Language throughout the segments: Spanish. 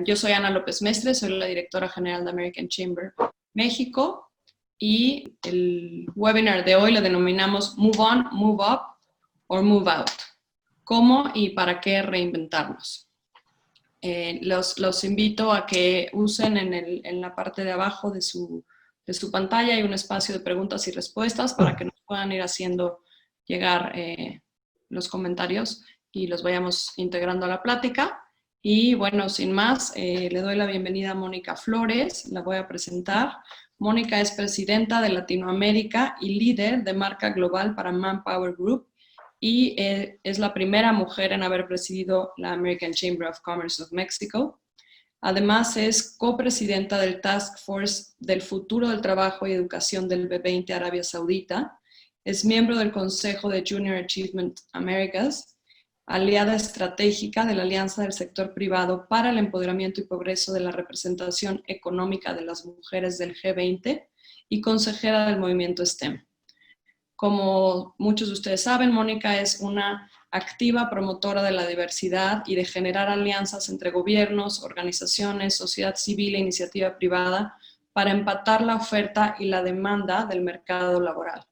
Yo soy Ana López Mestre, soy la directora general de American Chamber México y el webinar de hoy lo denominamos Move On, Move Up or Move Out. ¿Cómo y para qué reinventarnos? Los invito a que usen en la parte de abajo de su pantalla hay un espacio de preguntas y respuestas para que nos puedan ir haciendo llegar los comentarios y los vayamos integrando a la plática. Y bueno, sin más, le doy la bienvenida a Mónica Flores, la voy a presentar. Mónica es presidenta de Latinoamérica y líder de marca global para Manpower Group y es la primera mujer en haber presidido la American Chamber of Commerce of Mexico. Además, es copresidenta del Task Force del Futuro del Trabajo y Educación del B20 Arabia Saudita. Es miembro del Consejo de Junior Achievement Americas, aliada estratégica de la Alianza del Sector Privado para el Empoderamiento y Progreso de la Representación Económica de las Mujeres del G20 y consejera del movimiento STEM. Como muchos de ustedes saben, Mónica es una activa promotora de la diversidad y de generar alianzas entre gobiernos, organizaciones, sociedad civil e iniciativa privada para empatar la oferta y la demanda del mercado laboral.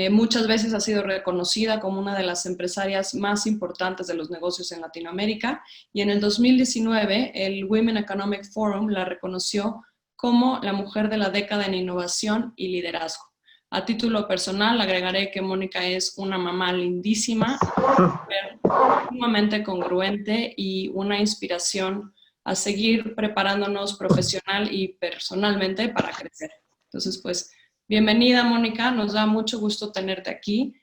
Muchas veces ha sido reconocida como una de las empresarias más importantes de los negocios en Latinoamérica y en el 2019 el Women Economic Forum la reconoció como la mujer de la década en innovación y liderazgo. A título personal, agregaré que Mónica es una mamá lindísima, sumamente congruente y una inspiración a seguir preparándonos profesional y personalmente para crecer. Entonces, pues, bienvenida, Mónica, nos da mucho gusto tenerte aquí.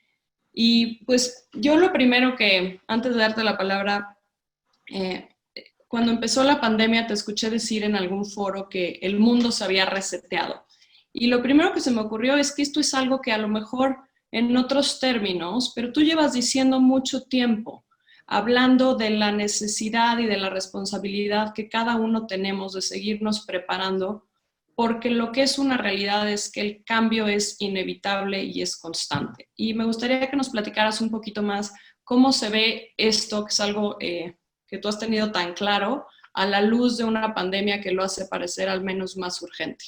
Y pues yo lo primero que, antes de darte la palabra, cuando empezó la pandemia te escuché decir en algún foro que el mundo se había reseteado. Y lo primero que se me ocurrió es que esto es algo que a lo mejor en otros términos, pero tú llevas diciendo mucho tiempo, hablando de la necesidad y de la responsabilidad que cada uno tenemos de seguirnos preparando, porque lo que es una realidad es que el cambio es inevitable y es constante. Y me gustaría que nos platicaras un poquito más cómo se ve esto, que es algo que tú has tenido tan claro, a la luz de una pandemia que lo hace parecer al menos más urgente.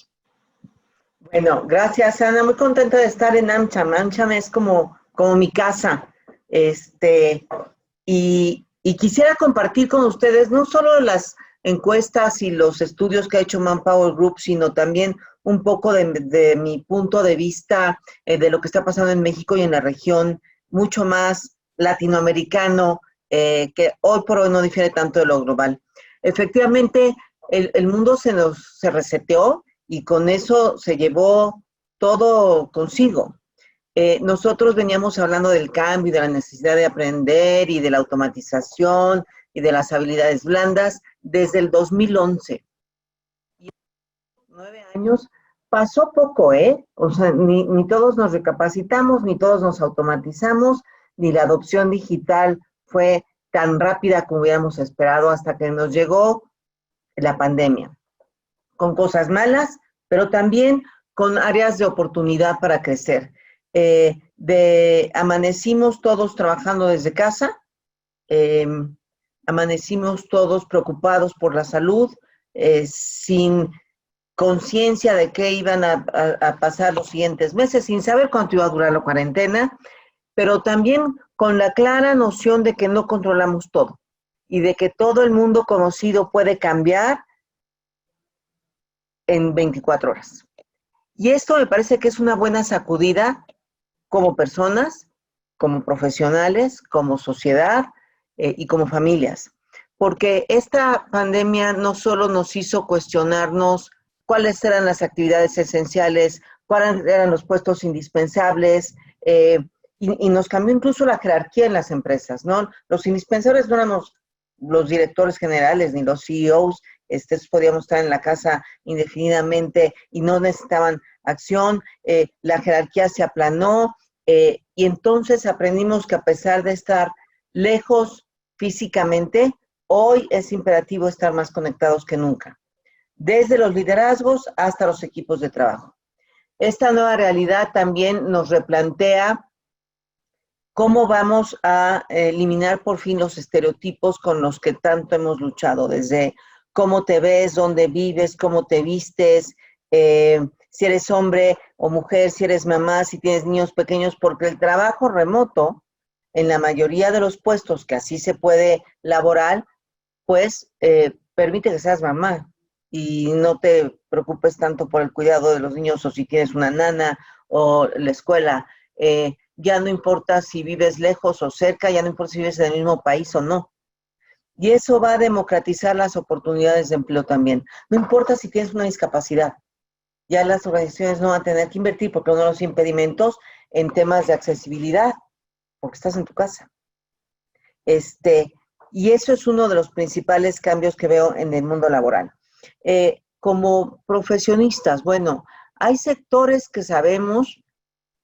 Bueno, gracias, Ana. Muy contenta de estar en AmCham. AmCham es como mi casa. Y quisiera compartir con ustedes no solo las encuestas y los estudios que ha hecho Manpower Group, sino también un poco de mi punto de vista de lo que está pasando en México y en la región, mucho más latinoamericano, que hoy por hoy no difiere tanto de lo global. Efectivamente, el mundo se reseteó y con eso se llevó todo consigo. Nosotros veníamos hablando del cambio y de la necesidad de aprender y de la automatización y de las habilidades blandas desde el 2011. Y en 9 años pasó poco, O sea, ni todos nos recapacitamos, ni todos nos automatizamos, ni la adopción digital fue tan rápida como hubiéramos esperado hasta que nos llegó la pandemia. Con cosas malas, pero también con áreas de oportunidad para crecer. Amanecimos todos trabajando desde casa, amanecimos todos preocupados por la salud, sin conciencia de qué iban a pasar los siguientes meses, sin saber cuánto iba a durar la cuarentena, pero también con la clara noción de que no controlamos todo y de que todo el mundo conocido puede cambiar en 24 horas. Y esto me parece que es una buena sacudida como personas, como profesionales, como sociedad y como familias. Porque esta pandemia no solo nos hizo cuestionarnos cuáles eran las actividades esenciales, cuáles eran los puestos indispensables, y nos cambió incluso la jerarquía en las empresas, ¿no? Los indispensables no éramos los directores generales ni los CEOs, podíamos estar en la casa indefinidamente y no necesitaban acción, la jerarquía se aplanó, y entonces aprendimos que a pesar de estar lejos físicamente, hoy es imperativo estar más conectados que nunca, desde los liderazgos hasta los equipos de trabajo. Esta nueva realidad también nos replantea cómo vamos a eliminar por fin los estereotipos con los que tanto hemos luchado, desde cómo te ves, dónde vives, cómo te vistes, si eres hombre o mujer, si eres mamá, si tienes niños pequeños, porque el trabajo remoto, en la mayoría de los puestos que así se puede laborar, pues permite que seas mamá y no te preocupes tanto por el cuidado de los niños o si tienes una nana o la escuela. Ya no importa si vives lejos o cerca, ya no importa si vives en el mismo país o no. Y eso va a democratizar las oportunidades de empleo también. No importa si tienes una discapacidad, ya las organizaciones no van a tener que invertir porque uno de los impedimentos en temas de accesibilidad, porque estás en tu casa. Y eso es uno de los principales cambios que veo en el mundo laboral. Como profesionistas, bueno, hay sectores que sabemos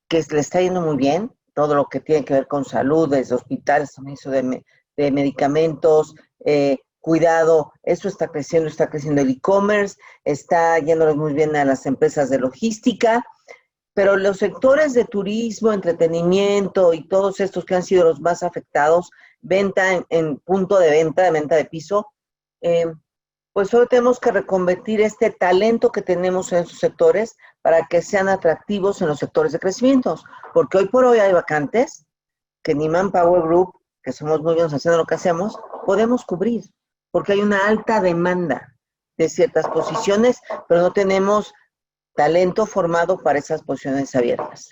que le está yendo muy bien, todo lo que tiene que ver con salud, desde hospitales, suministro de medicamentos, cuidado, eso está creciendo el e-commerce, está yéndoles muy bien a las empresas de logística, pero los sectores de turismo, entretenimiento y todos estos que han sido los más afectados, venta en punto de venta de piso, pues solo tenemos que reconvertir este talento que tenemos en esos sectores para que sean atractivos en los sectores de crecimiento, porque hoy por hoy hay vacantes que ni Manpower Group, que somos muy buenos haciendo lo que hacemos, podemos cubrir, porque hay una alta demanda de ciertas posiciones, pero no tenemos talento formado para esas posiciones abiertas.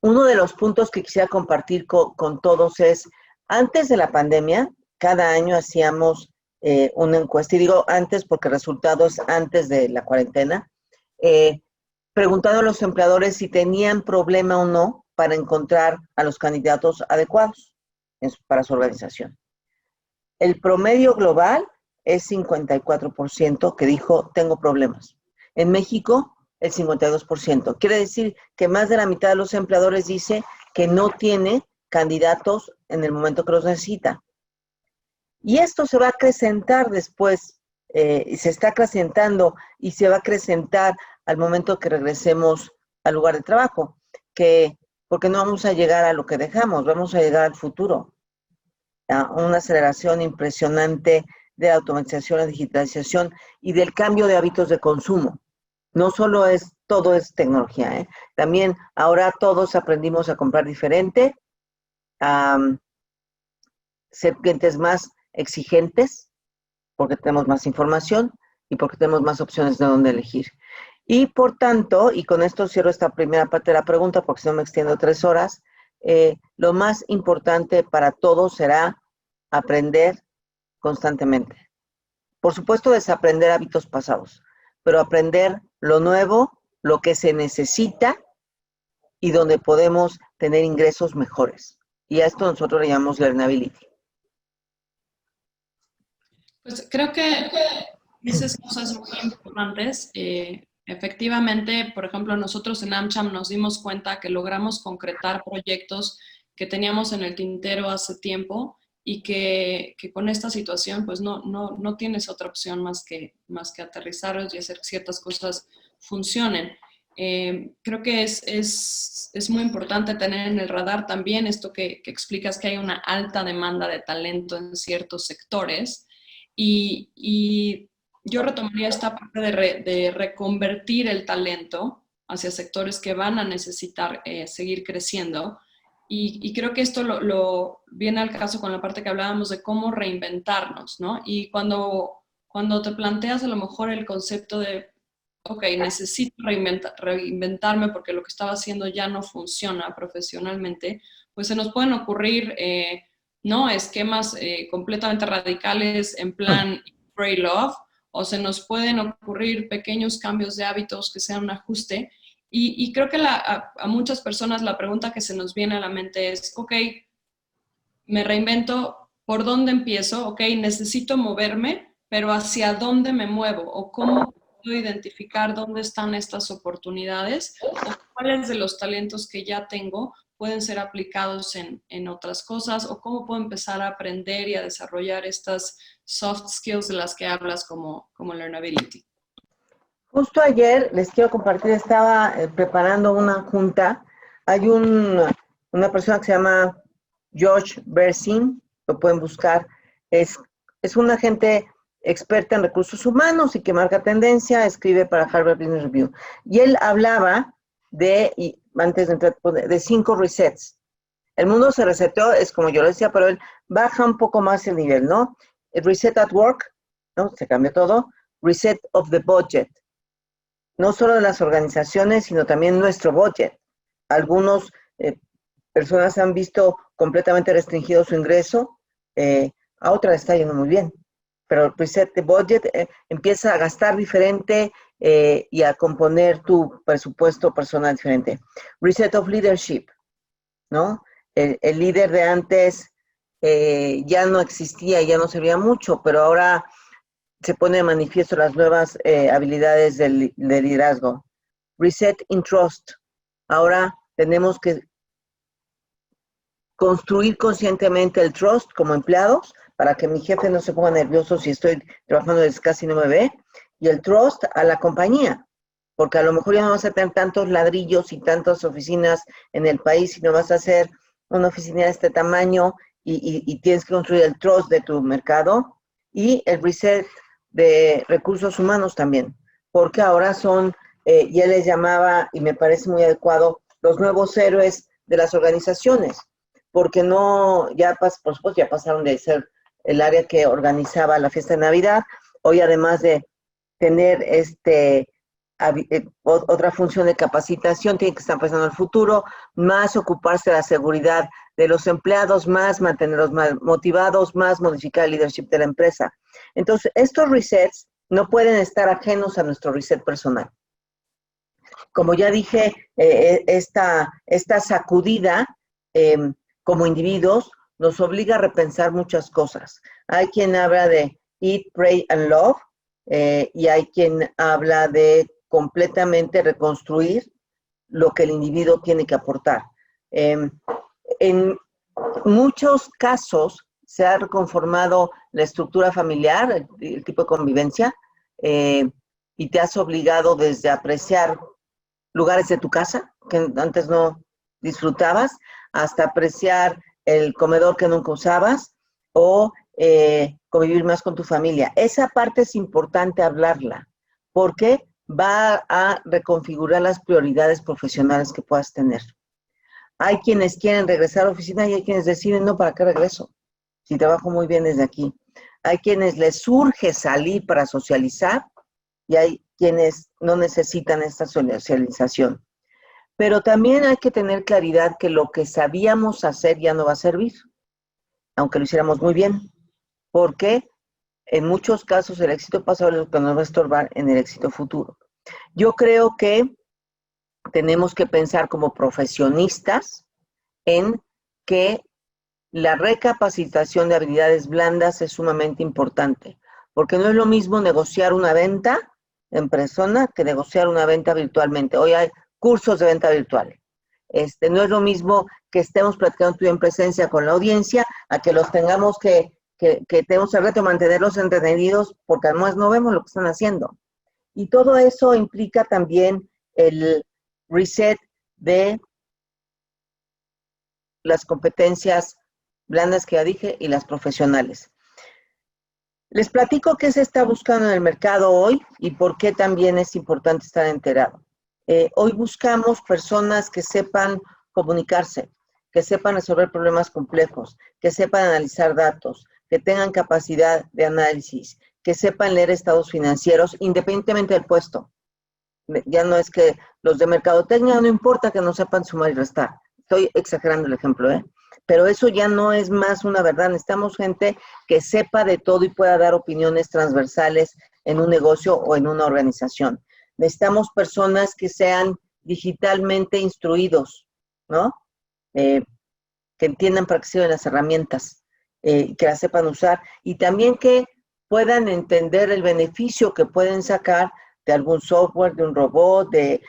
Uno de los puntos que quisiera compartir con todos es, antes de la pandemia, cada año hacíamos una encuesta, y digo antes porque el resultado es antes de la cuarentena, preguntando a los empleadores si tenían problema o no para encontrar a los candidatos adecuados para su organización. El promedio global es 54% que dijo, tengo problemas. En México, el 52%. Quiere decir que más de la mitad de los empleadores dice que no tiene candidatos en el momento que los necesita. Y esto se va a acrecentar después, se está acrecentando y se va a acrecentar al momento que regresemos al lugar de trabajo, porque no vamos a llegar a lo que dejamos, vamos a llegar al futuro, a una aceleración impresionante de la automatización, la digitalización y del cambio de hábitos de consumo. No solo todo es tecnología, también ahora todos aprendimos a comprar diferente, a ser clientes más exigentes, porque tenemos más información y porque tenemos más opciones de dónde elegir. Y por tanto, y con esto cierro esta primera parte de la pregunta, porque si no me extiendo 3 horas, lo más importante para todos será aprender constantemente. Por supuesto, desaprender hábitos pasados, pero aprender lo nuevo, lo que se necesita y donde podemos tener ingresos mejores. Y a esto nosotros le llamamos learnability. Pues creo que dices cosas muy importantes. Efectivamente, por ejemplo, nosotros en AmCham nos dimos cuenta que logramos concretar proyectos que teníamos en el tintero hace tiempo y que con esta situación pues no tienes otra opción más que aterrizarlos y hacer que ciertas cosas funcionen. Creo que es muy importante tener en el radar también esto que explicas, que hay una alta demanda de talento en ciertos sectores. Y yo retomaría esta parte de reconvertir el talento hacia sectores que van a necesitar seguir creciendo. Y creo que esto lo viene al caso con la parte que hablábamos de cómo reinventarnos, ¿no? Y cuando te planteas a lo mejor el concepto de, ok, necesito reinventarme porque lo que estaba haciendo ya no funciona profesionalmente, pues se nos pueden ocurrir ¿no? Esquemas completamente radicales en plan pray love, o se nos pueden ocurrir pequeños cambios de hábitos que sean un ajuste. Y creo que a muchas personas la pregunta que se nos viene a la mente es, ok, me reinvento, ¿por dónde empiezo? Ok, necesito moverme, pero ¿hacia dónde me muevo? ¿O cómo puedo identificar dónde están estas oportunidades? ¿O cuáles de los talentos que ya tengo pueden ser aplicados en otras cosas? ¿O cómo puedo empezar a aprender y a desarrollar estas soft skills de las que hablas como learnability? Justo ayer, les quiero compartir, estaba preparando una junta. Hay una persona que se llama George Bersin, lo pueden buscar. Es un agente experta en recursos humanos y que marca tendencia, escribe para Harvard Business Review. Y él hablaba antes de entrar, de 5 resets. El mundo se reseteó, es como yo lo decía, pero él baja un poco más el nivel, ¿no? El reset at work, ¿no? Se cambió todo. Reset of the budget. No solo de las organizaciones, sino también nuestro budget. Algunos personas han visto completamente restringido su ingreso, a otras está yendo muy bien. Pero reset the budget, empieza a gastar diferente y a componer tu presupuesto personal diferente. Reset of leadership, ¿no? El líder de antes ya no existía, ya no servía mucho, pero ahora se pone de manifiesto las nuevas habilidades de liderazgo. Reset in trust. Ahora tenemos que construir conscientemente el trust como empleados para que mi jefe no se ponga nervioso si estoy trabajando desde casi no me ve. Y el trust a la compañía, porque a lo mejor ya no vas a tener tantos ladrillos y tantas oficinas en el país, sino vas a hacer una oficina de este tamaño y tienes que construir el trust de tu mercado y el reset de recursos humanos también, porque ahora son, ya les llamaba, y me parece muy adecuado, los nuevos héroes de las organizaciones, porque no, por supuesto, ya pasaron de ser el área que organizaba la fiesta de Navidad, hoy además de tener otra función de capacitación, tiene que estar pensando en el futuro, más ocuparse de la seguridad de los empleados, más mantenerlos más motivados, más modificar el leadership de la empresa. Entonces, estos resets no pueden estar ajenos a nuestro reset personal. Como ya dije, esta sacudida como individuos nos obliga a repensar muchas cosas. Hay quien habla de eat, pray and love, y hay quien habla de completamente reconstruir lo que el individuo tiene que aportar. En muchos casos se ha reconformado la estructura familiar, el tipo de convivencia, y te has obligado desde apreciar lugares de tu casa que antes no disfrutabas, hasta apreciar el comedor que nunca usabas o convivir más con tu familia. Esa parte es importante hablarla porque va a reconfigurar las prioridades profesionales que puedas tener. Hay quienes quieren regresar a la oficina y hay quienes deciden, no, ¿para qué regreso? Si trabajo muy bien desde aquí. Hay quienes les surge salir para socializar y hay quienes no necesitan esta socialización. Pero también hay que tener claridad que lo que sabíamos hacer ya no va a servir, aunque lo hiciéramos muy bien, porque en muchos casos el éxito pasado es lo que nos va a estorbar en el éxito futuro. Yo creo que tenemos que pensar como profesionistas en que la recapacitación de habilidades blandas es sumamente importante, porque no es lo mismo negociar una venta en persona que negociar una venta virtualmente. Hoy hay cursos de venta virtual. No es lo mismo que estemos platicando tú en presencia con la audiencia a que los tengamos que tenemos el reto de mantenerlos entretenidos porque además no vemos lo que están haciendo. Y todo eso implica también el reset de las competencias blandas que ya dije y las profesionales. Les platico qué se está buscando en el mercado hoy y por qué también es importante estar enterado. Hoy buscamos personas que sepan comunicarse, que sepan resolver problemas complejos, que sepan analizar datos, que tengan capacidad de análisis, que sepan leer estados financieros independientemente del puesto. Ya no es que los de mercadotecnia no importa que no sepan sumar y restar. Estoy exagerando el ejemplo, pero eso ya no es más una verdad. Necesitamos gente que sepa de todo y pueda dar opiniones transversales en un negocio o en una organización. Necesitamos personas que sean digitalmente instruidos, ¿no? Que entiendan para qué sirven las herramientas, que las sepan usar y también que puedan entender el beneficio que pueden sacar de algún software, de un robot, de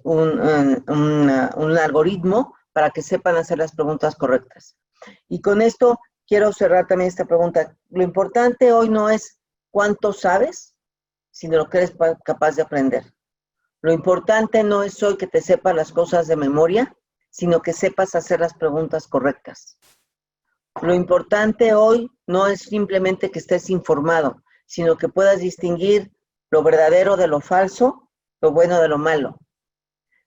un algoritmo para que sepan hacer las preguntas correctas. Y con esto quiero cerrar también esta pregunta. Lo importante hoy no es cuánto sabes, sino lo que eres capaz de aprender. Lo importante no es hoy que te sepas las cosas de memoria, sino que sepas hacer las preguntas correctas. Lo importante hoy no es simplemente que estés informado, sino que puedas distinguir lo verdadero de lo falso, lo bueno de lo malo.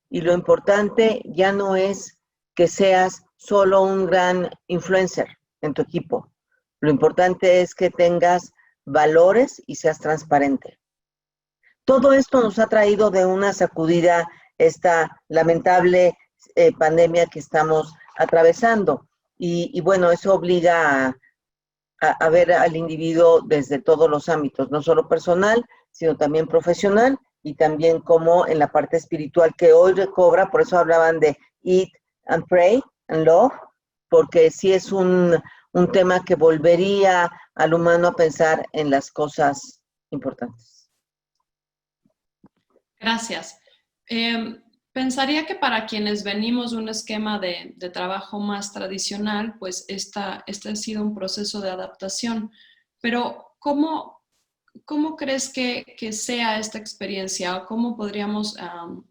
Y lo importante ya no es que seas solo un gran influencer en tu equipo. Lo importante es que tengas valores y seas transparente. Todo esto nos ha traído de una sacudida esta lamentable pandemia que estamos atravesando. Y bueno, eso obliga a ver al individuo desde todos los ámbitos, no solo personal, sino también profesional y también como en la parte espiritual que hoy recobra, por eso hablaban de Eat and Pray and Love, porque sí es un tema que volvería al humano a pensar en las cosas importantes. Gracias. Pensaría que para quienes venimos de un esquema de trabajo más tradicional, pues este ha sido un proceso de adaptación. Pero ¿cómo crees que sea esta experiencia o cómo podríamos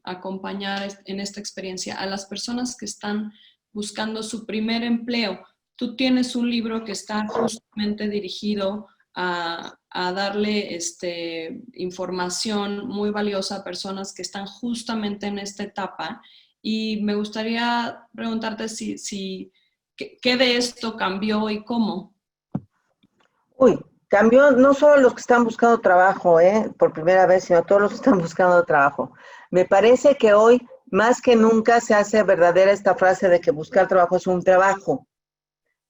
acompañar en esta experiencia a las personas que están buscando su primer empleo? Tú tienes un libro que está justamente dirigido a darle información muy valiosa a personas que están justamente en esta etapa, y me gustaría preguntarte qué de esto cambió y cómo. Uy, cambió no solo los que están buscando trabajo, por primera vez, sino todos los que están buscando trabajo. Me parece que hoy, más que nunca, se hace verdadera esta frase de que buscar trabajo es un trabajo,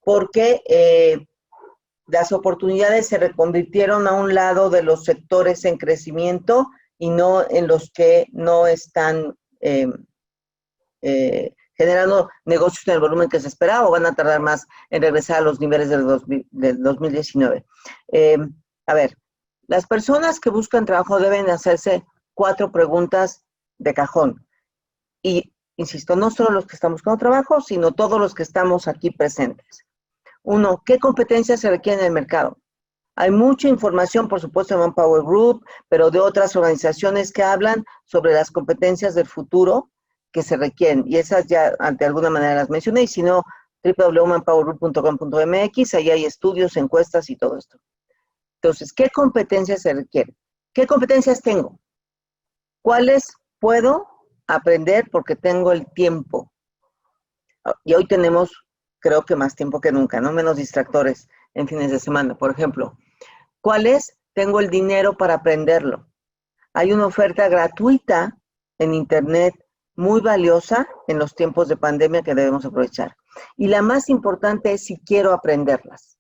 porque las oportunidades se reconvirtieron a un lado de los sectores en crecimiento y no en los que no están generando negocios en el volumen que se esperaba o van a tardar más en regresar a los niveles del 2019. A ver, las personas que buscan trabajo deben hacerse 4 preguntas de cajón. Y, insisto, no solo los que están buscando trabajo, sino todos los que estamos aquí presentes. 1, ¿qué competencias se requieren en el mercado? Hay mucha información, por supuesto, de Manpower Group, pero de otras organizaciones que hablan sobre las competencias del futuro que se requieren. Y esas ya de alguna manera las mencioné, y si no, www.manpowergroup.com.mx, ahí hay estudios, encuestas y todo esto. Entonces, ¿qué competencias se requieren? ¿Qué competencias tengo? ¿Cuáles puedo aprender porque tengo el tiempo? Y hoy tenemos, creo que más tiempo que nunca, ¿no? Menos distractores en fines de semana, por ejemplo. ¿Cuáles tengo el dinero para aprenderlo? Hay una oferta gratuita en Internet muy valiosa en los tiempos de pandemia que debemos aprovechar. Y la más importante es si quiero aprenderlas.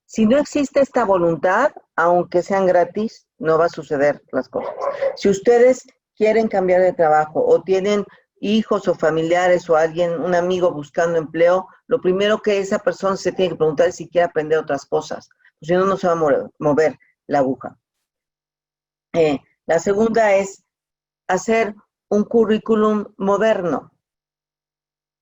Si no existe esta voluntad, aunque sean gratis, no va a suceder las cosas. Si ustedes quieren cambiar de trabajo o tienen hijos o familiares o alguien, un amigo buscando empleo, lo primero que esa persona se tiene que preguntar es si quiere aprender otras cosas. Si no, no se va a mover la aguja. La segunda es hacer un currículum moderno,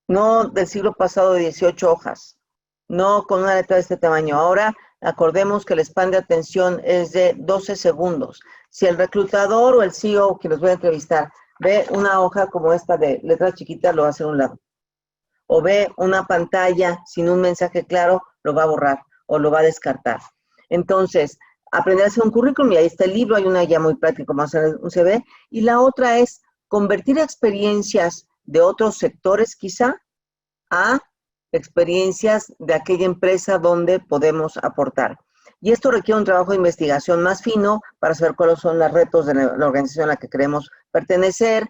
no del siglo pasado de 18 hojas, no con una letra de este tamaño. Ahora, acordemos que el span de atención es de 12 segundos. Si el reclutador o el CEO que los voy a entrevistar ve una hoja como esta de letra chiquita, lo va a hacer a un lado. O ve una pantalla sin un mensaje claro, lo va a borrar o lo va a descartar. Entonces, aprender a hacer un currículum, y ahí está el libro, hay una guía muy práctica, vamos a hacer un CV, y la otra es convertir experiencias de otros sectores quizá a experiencias de aquella empresa donde podemos aportar. Y esto requiere un trabajo de investigación más fino para saber cuáles son los retos de la organización a la que queremos pertenecer,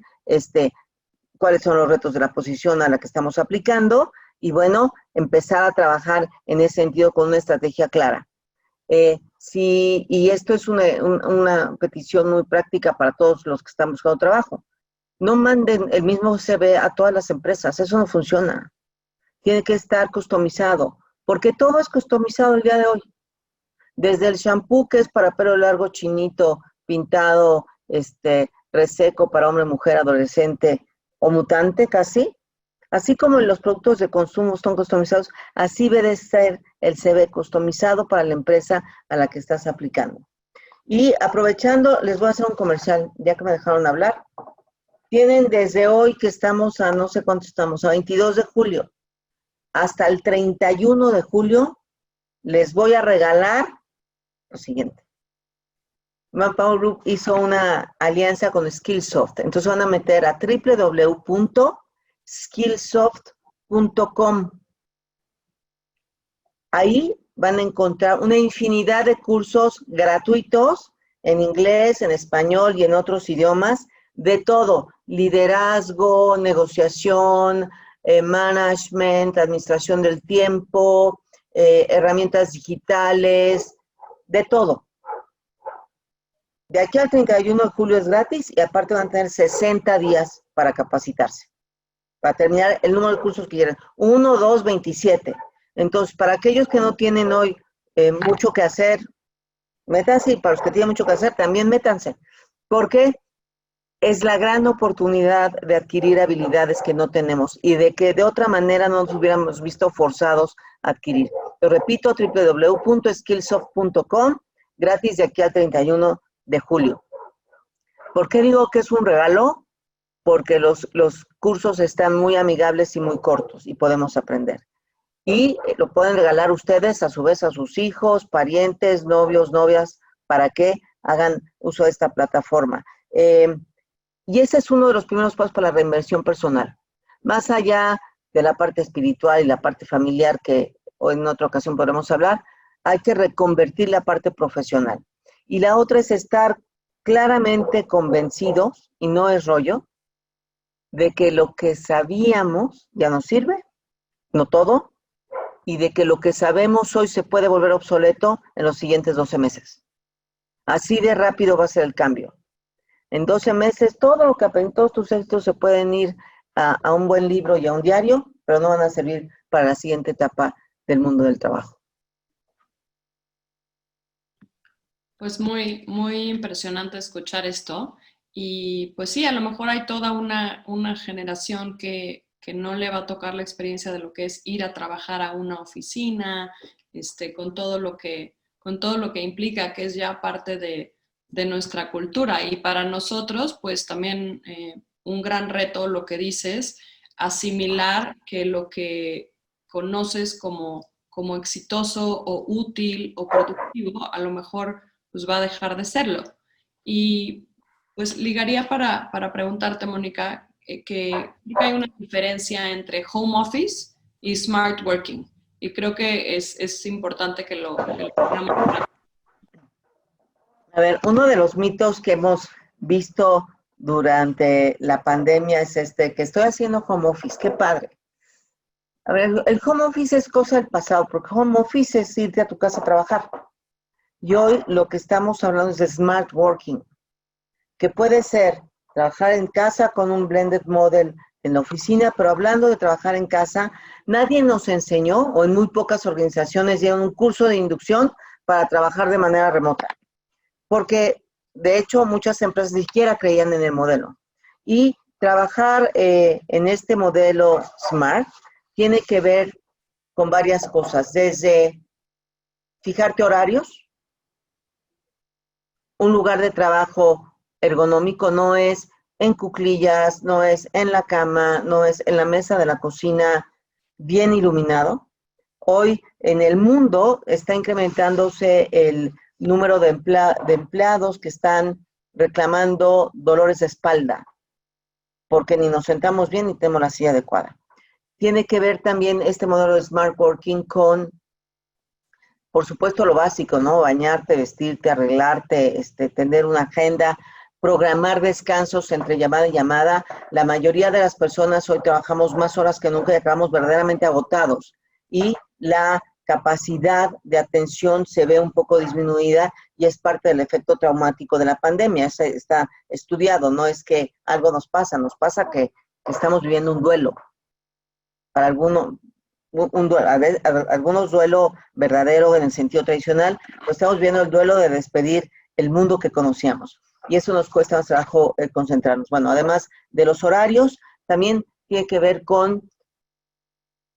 cuáles son los retos de la posición a la que estamos aplicando, y bueno, empezar a trabajar en ese sentido con una estrategia clara. Y esto es una petición muy práctica para todos los que están buscando trabajo. No manden el mismo CV a todas las empresas, eso no funciona. Tiene que estar customizado, porque todo es customizado el día de hoy. Desde el shampoo que es para pelo largo, chinito, pintado, reseco para hombre, mujer, adolescente o mutante casi, así como los productos de consumo están customizados, así debe ser el CV customizado para la empresa a la que estás aplicando. Y aprovechando, les voy a hacer un comercial, ya que me dejaron hablar. Tienen desde hoy, que estamos a no sé cuánto estamos, a 22 de julio, hasta el 31 de julio, les voy a regalar lo siguiente. Manpower Group hizo una alianza con Skillsoft. Entonces van a meter a www.skillsoft.com. Ahí van a encontrar una infinidad de cursos gratuitos en inglés, en español y en otros idiomas, de todo: liderazgo, negociación, management, administración del tiempo, herramientas digitales, de todo. De aquí al 31 de julio es gratis y aparte van a tener 60 días para capacitarse, para terminar el número de cursos que quieran. 1, 2, 27. Entonces, para aquellos que no tienen hoy mucho que hacer, métanse, y para los que tienen mucho que hacer, también métanse, porque es la gran oportunidad de adquirir habilidades que no tenemos y de que de otra manera no nos hubiéramos visto forzados a adquirir. Lo repito, www.skillsoft.com, gratis de aquí al 31 de julio. ¿Por qué digo que es un regalo? Porque los cursos están muy amigables y muy cortos y podemos aprender. Y lo pueden regalar ustedes a su vez a sus hijos, parientes, novios, novias, para que hagan uso de esta plataforma. Y ese es uno de los primeros pasos para la reinversión personal. Más allá de la parte espiritual y la parte familiar, que hoy en otra ocasión podremos hablar, hay que reconvertir la parte profesional. Y la otra es estar claramente convencidos, y no es rollo, de que lo que sabíamos ya nos sirve, no todo, y de que lo que sabemos hoy se puede volver obsoleto en los siguientes 12 meses. Así de rápido va a ser el cambio. En 12 meses, todo lo que aprendí, todos tus éxitos se pueden ir a un buen libro y a un diario, pero no van a servir para la siguiente etapa del mundo del trabajo. Pues muy, muy impresionante escuchar esto. Y pues sí, a lo mejor hay toda una generación que no le va a tocar la experiencia de lo que es ir a trabajar a una oficina, con todo lo que implica, que es ya parte de nuestra cultura. Y para nosotros, pues también un gran reto, lo que dices, asimilar que lo que conoces como exitoso o útil o productivo, a lo mejor pues va a dejar de serlo. Y pues ligaría para preguntarte, Mónica, que hay una diferencia entre home office y smart working. Y creo que es importante que lo tengamos claro. A ver, uno de los mitos que hemos visto durante la pandemia es que estoy haciendo home office, qué padre. A ver, el home office es cosa del pasado, porque home office es irte a tu casa a trabajar. Y hoy lo que estamos hablando es de smart working, que puede ser trabajar en casa con un blended model en la oficina, pero hablando de trabajar en casa, nadie nos enseñó, o en muy pocas organizaciones dieron un curso de inducción para trabajar de manera remota, porque de hecho muchas empresas ni siquiera creían en el modelo. Y trabajar en este modelo SMART tiene que ver con varias cosas, desde fijarte horarios. Un lugar de trabajo ergonómico no es en cuclillas, no es en la cama, no es en la mesa de la cocina bien iluminado. Hoy en el mundo está incrementándose el número de empleados que están reclamando dolores de espalda, porque ni nos sentamos bien ni tenemos la silla adecuada. Tiene que ver también este modelo de Smart Working con, por supuesto, lo básico, ¿no? Bañarte, vestirte, arreglarte, tener una agenda, programar descansos entre llamada y llamada. La mayoría de las personas hoy trabajamos más horas que nunca y acabamos verdaderamente agotados. Y la capacidad de atención se ve un poco disminuida y es parte del efecto traumático de la pandemia. Está estudiado, no es que algo nos pasa que estamos viviendo un duelo. Para algunos, algunos duelo verdadero en el sentido tradicional, pues estamos viendo el duelo de despedir el mundo que conocíamos. Y eso nos cuesta más trabajo concentrarnos. Bueno, además de los horarios, también tiene que ver con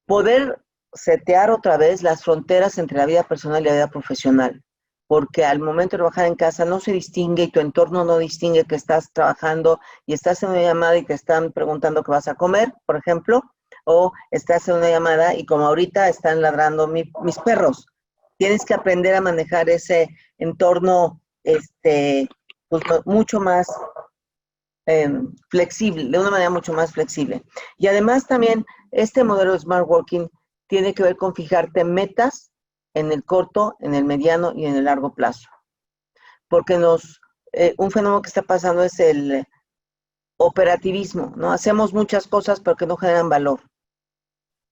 poder setear otra vez las fronteras entre la vida personal y la vida profesional. Porque al momento de trabajar en casa no se distingue y tu entorno no distingue que estás trabajando y estás en una llamada y te están preguntando qué vas a comer, por ejemplo, o estás en una llamada y como ahorita están ladrando mis perros. Tienes que aprender a manejar ese entorno pues mucho más flexible, de una manera mucho más flexible. Y además también este modelo de Smart Working tiene que ver con fijarte metas en el corto, en el mediano y en el largo plazo. Porque un fenómeno que está pasando es el operativismo, ¿no? Hacemos muchas cosas pero que no generan valor.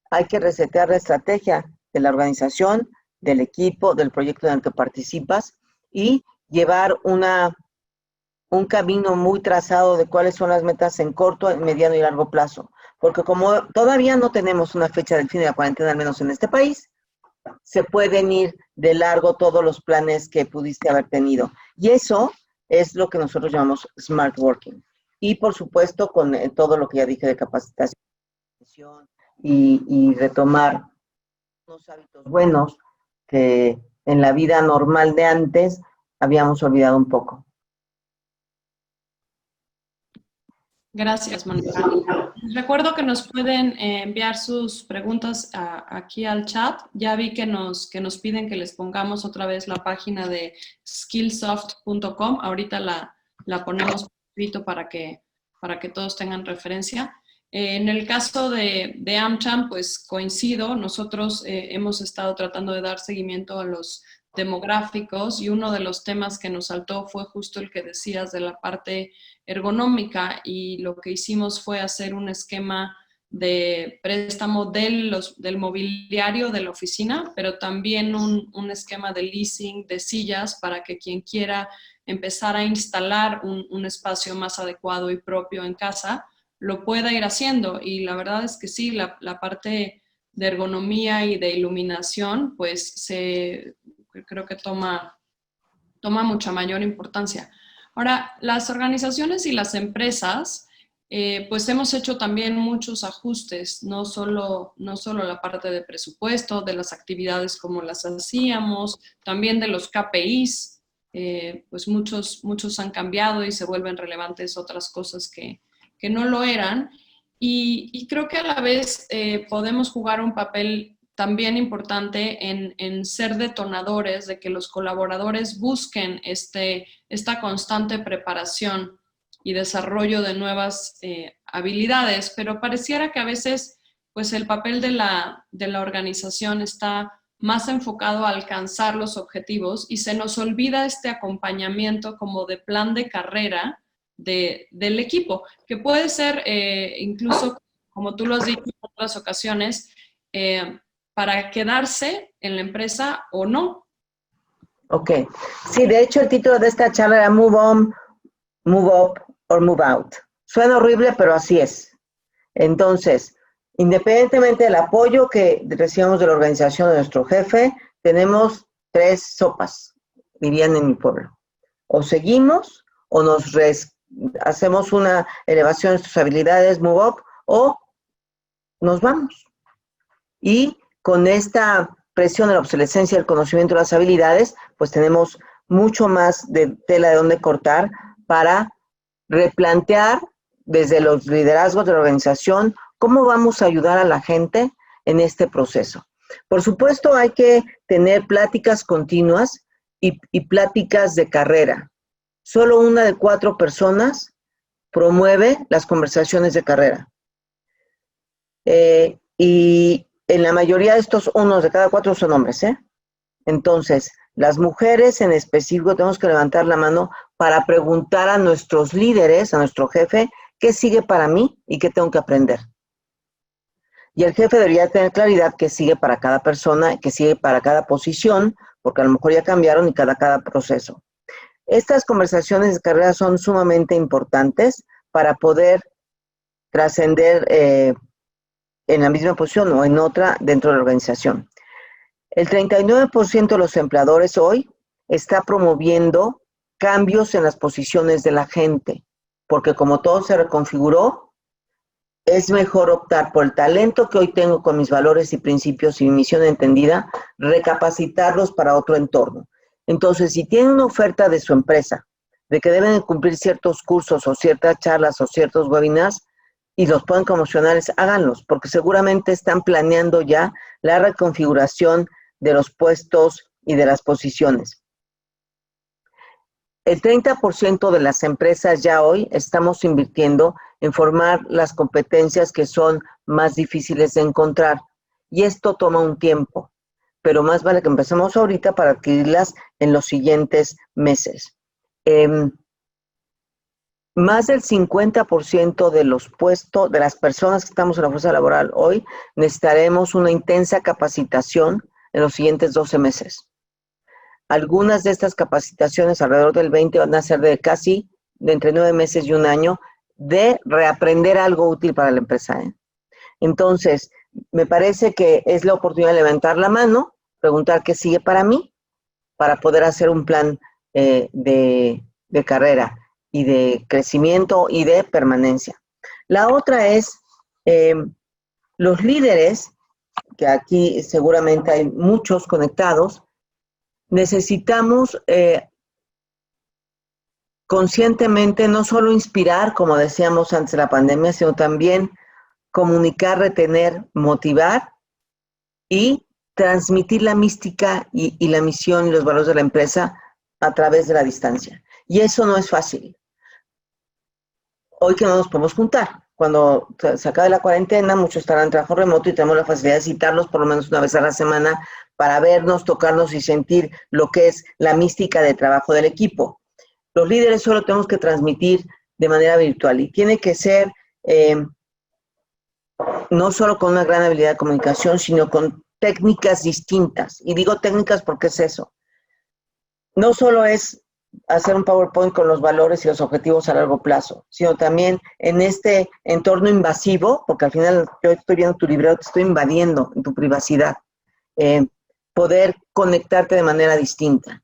Hay que resetear la estrategia de la organización, del equipo, del proyecto en el que participas y llevar un camino muy trazado de cuáles son las metas en corto, en mediano y largo plazo. Porque como todavía no tenemos una fecha del fin de la cuarentena, al menos en este país, se pueden ir de largo todos los planes que pudiste haber tenido. Y eso es lo que nosotros llamamos Smart Working. Y por supuesto con todo lo que ya dije de capacitación y retomar unos hábitos buenos que en la vida normal de antes habíamos olvidado un poco. Gracias, Manuela. Recuerdo que nos pueden enviar sus preguntas aquí al chat. Ya vi que nos piden que les pongamos otra vez la página de skillsoft.com. Ahorita la ponemos por escrito para que todos tengan referencia. En el caso de AmCham, pues coincido. Nosotros hemos estado tratando de dar seguimiento a los demográficos y uno de los temas que nos saltó fue justo el que decías de la parte ergonómica, y lo que hicimos fue hacer un esquema de préstamo del mobiliario de la oficina, pero también un esquema de leasing de sillas para que quien quiera empezar a instalar un espacio más adecuado y propio en casa lo pueda ir haciendo. Y la verdad es que sí, la parte de ergonomía y de iluminación, pues creo que toma mucha mayor importancia. Ahora, las organizaciones y las empresas, pues hemos hecho también muchos ajustes, no solo la parte de presupuesto, de las actividades como las hacíamos, también de los KPIs, pues muchos han cambiado y se vuelven relevantes otras cosas que no lo eran. Y creo que a la vez podemos jugar un papel también importante en ser detonadores de que los colaboradores busquen esta constante preparación y desarrollo de nuevas habilidades, pero pareciera que a veces pues el papel de la organización está más enfocado a alcanzar los objetivos y se nos olvida este acompañamiento como de plan de carrera del equipo, que puede ser incluso, como tú lo has dicho en otras ocasiones, para quedarse en la empresa o no. Ok. Sí, de hecho el título de esta charla era Move On, Move Up or Move Out. Suena horrible, pero así es. Entonces, independientemente del apoyo que recibamos de la organización de nuestro jefe, tenemos 3 sopas, dirían en mi pueblo. O seguimos, o hacemos una elevación de nuestras habilidades, move up, o nos vamos. Y con esta presión de la obsolescencia del conocimiento de las habilidades, pues tenemos mucho más de tela de donde cortar para replantear desde los liderazgos de la organización cómo vamos a ayudar a la gente en este proceso. Por supuesto, hay que tener pláticas continuas y pláticas de carrera. Solo 1 de 4 personas promueve las conversaciones de carrera. Y en la mayoría de estos, 1 de cada 4 son hombres, ¿eh? Entonces, las mujeres en específico tenemos que levantar la mano para preguntar a nuestros líderes, a nuestro jefe, qué sigue para mí y qué tengo que aprender. Y el jefe debería tener claridad qué sigue para cada persona, qué sigue para cada posición, porque a lo mejor ya cambiaron y cada proceso. Estas conversaciones de carrera son sumamente importantes para poder trascender en la misma posición o en otra dentro de la organización. El 39% de los empleadores hoy está promoviendo cambios en las posiciones de la gente, porque como todo se reconfiguró, es mejor optar por el talento que hoy tengo con mis valores y principios y mi misión entendida, recapacitarlos para otro entorno. Entonces, si tienen una oferta de su empresa, de que deben cumplir ciertos cursos o ciertas charlas o ciertos webinars, y los pueden promocionar, háganlos, porque seguramente están planeando ya la reconfiguración de los puestos y de las posiciones. El 30% de las empresas ya hoy estamos invirtiendo en formar las competencias que son más difíciles de encontrar. Y esto toma un tiempo, pero más vale que empecemos ahorita para adquirirlas en los siguientes meses. Más del 50% de los puestos, de las personas que estamos en la fuerza laboral hoy, necesitaremos una intensa capacitación en los siguientes 12 meses. Algunas de estas capacitaciones, alrededor del 20, van a ser de entre 9 meses y un año, de reaprender algo útil para la empresa. Entonces, me parece que es la oportunidad de levantar la mano, preguntar qué sigue para mí, para poder hacer un plan de carrera y de crecimiento y de permanencia. La otra es los líderes, que aquí seguramente hay muchos conectados, necesitamos conscientemente no solo inspirar, como decíamos antes de la pandemia, sino también comunicar, retener, motivar y transmitir la mística y la misión y los valores de la empresa a través de la distancia. Y eso no es fácil. Hoy que no nos podemos juntar. Cuando se acabe la cuarentena, muchos estarán en trabajo remoto y tenemos la facilidad de citarlos por lo menos una vez a la semana para vernos, tocarnos y sentir lo que es la mística de trabajo del equipo. Los líderes solo tenemos que transmitir de manera virtual y tiene que ser no solo con una gran habilidad de comunicación, sino con técnicas distintas. Y digo técnicas porque es eso. No solo es hacer un PowerPoint con los valores y los objetivos a largo plazo, sino también en este entorno invasivo, porque al final yo estoy viendo tu librero, te estoy invadiendo en tu privacidad, poder conectarte de manera distinta.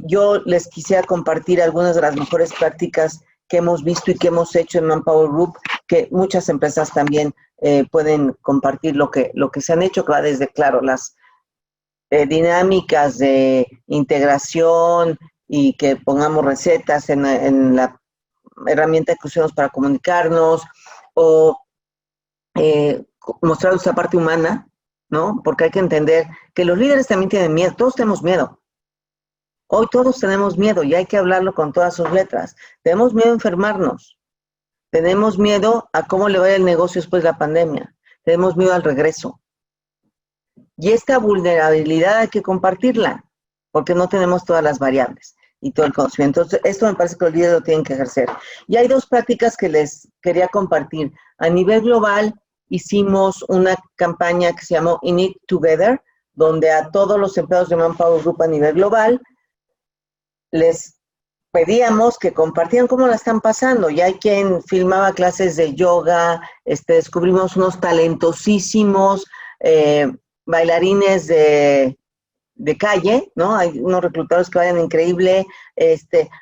Yo les quisiera compartir algunas de las mejores prácticas que hemos visto y que hemos hecho en Manpower Group, que muchas empresas también pueden compartir lo que se han hecho, que va desde, claro, las dinámicas de integración y que pongamos recetas en la herramienta que usamos para comunicarnos, o mostrar esa parte humana, ¿no? Porque hay que entender que los líderes también tienen miedo, todos tenemos miedo. Hoy todos tenemos miedo y hay que hablarlo con todas sus letras. Tenemos miedo a enfermarnos, tenemos miedo a cómo le va el negocio después de la pandemia, tenemos miedo al regreso. Y esta vulnerabilidad hay que compartirla, porque no tenemos todas las variables y todo el conocimiento. Entonces, esto me parece que los líderes lo tienen que ejercer. Y hay dos prácticas que les quería compartir. A nivel global, hicimos una campaña que se llamó In It Together, donde a todos los empleados de Manpower Group a nivel global les pedíamos que compartieran cómo la están pasando. Y hay quien filmaba clases de yoga, descubrimos unos talentosísimos bailarines de calle, ¿no? Hay unos reclutadores que bailan increíble,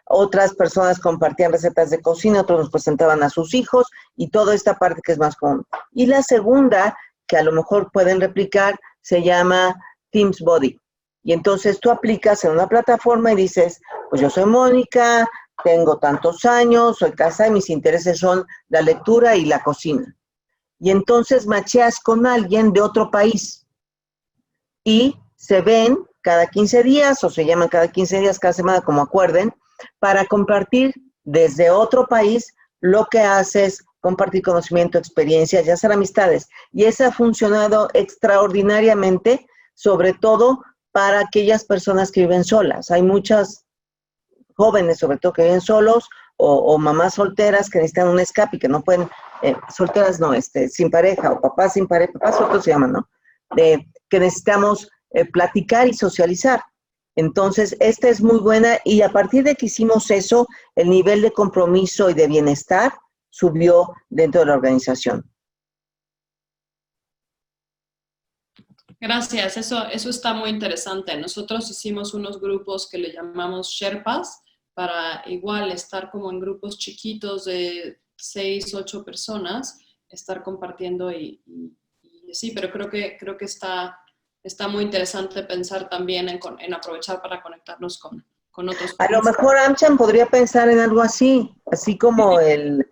otras personas compartían recetas de cocina, otros nos presentaban a sus hijos y toda esta parte que es más común. Y la segunda, que a lo mejor pueden replicar, se llama Teams Body. Y entonces tú aplicas en una plataforma y dices, pues yo soy Mónica, tengo tantos años, soy casada y mis intereses son la lectura y la cocina. Y entonces macheas con alguien de otro país y se ven cada 15 días o se llaman cada 15 días, cada semana, como acuerden, para compartir desde otro país lo que haces, compartir conocimiento, experiencias y hacer amistades. Y eso ha funcionado extraordinariamente, sobre todo para aquellas personas que viven solas. Hay muchas jóvenes, sobre todo, que viven solos o mamás solteras que necesitan un escape y que no pueden, solteras no, sin pareja o papás sin pareja, papás solteros se llaman, ¿no? Que necesitamos platicar y socializar. Entonces, esta es muy buena y a partir de que hicimos eso, el nivel de compromiso y de bienestar subió dentro de la organización. Gracias, eso está muy interesante. Nosotros hicimos unos grupos que le llamamos Sherpas para igual estar como en grupos chiquitos de 6, 8 personas, estar compartiendo y sí, pero creo que está muy interesante pensar también en aprovechar para conectarnos con otros países. A lo mejor AmCham podría pensar en algo así como el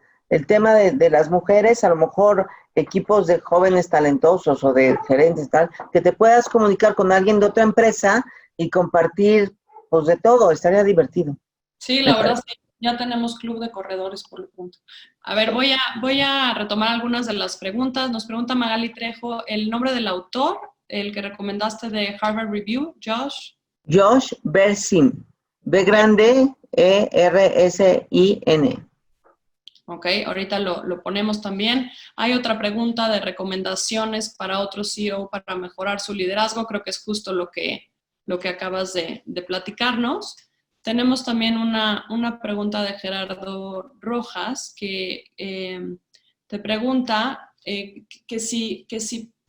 tema de las mujeres, a lo mejor equipos de jóvenes talentosos o de gerentes tal, que te puedas comunicar con alguien de otra empresa y compartir pues de todo, estaría divertido. Sí, Me la verdad sí, ya tenemos club de corredores por lo pronto. A ver, voy a retomar algunas de las preguntas. Nos pregunta Magali Trejo, el nombre del autor, el que recomendaste de Harvard Review, Josh. Josh Bersin, B Ver- grande, Ersin. Ok, ahorita lo ponemos también. Hay otra pregunta de recomendaciones para otro CEO para mejorar su liderazgo. Creo que es justo lo que acabas de platicarnos. Tenemos también una pregunta de Gerardo Rojas que te pregunta que si